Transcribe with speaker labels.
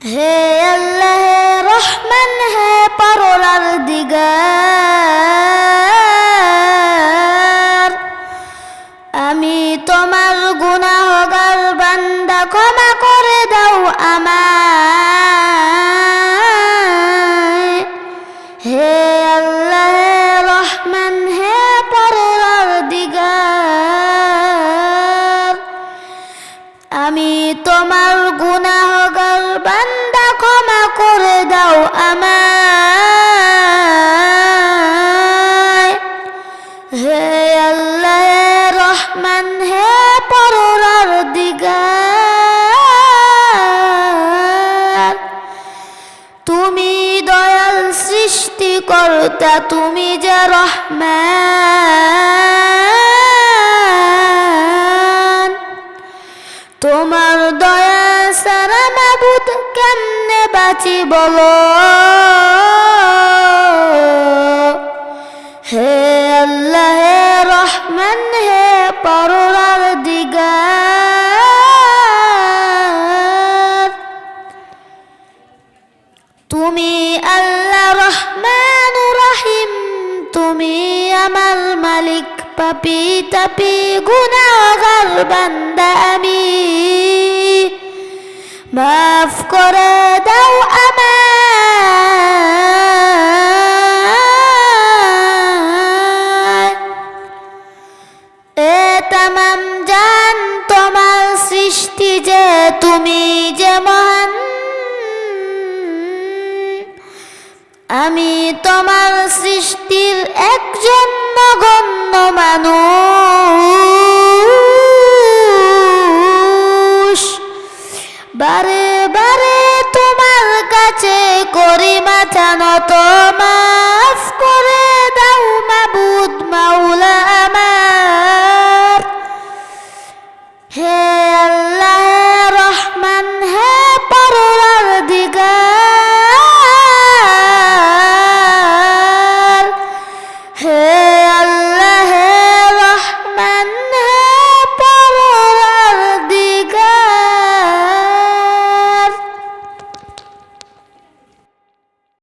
Speaker 1: হে আল্লাহ হে রহমান হে পরওয়ারদিগার, আমি তোমার গুনাহগার বান্দা, ক্ষমা করে দাও আমায়। হে আল্লাহ হে রহমান হে পরওয়ারদিগার, আমি তোমার গুনাহগার বান্দা, ক্ষমা করে দাও আমায়। হে আল্লাহ হে রহমান হে পরওয়ারদিগার, তুমি দয়াল সৃষ্টিকর্তা, তুমি যে রহমান, তোমার দয়া সারা মাবুদ কেমনে বাঁচি বলো। হে আল্লাহ হে রহমান হে পরওয়ারদিগার, তুমি আল্লাহ রহমান রহিম, তুমি আমার মালিক, পাপী তাপী গুনাহগার বান্দা আমি, মাফ করে দাও আমায়। এ তামাম জান তোমার সৃষ্টি যে, তুমি যে মহান, আমি তোমার সৃষ্টির একজন নগণ্য মানুষ, বারে বারে তোমার কাছে করি মাথা নত।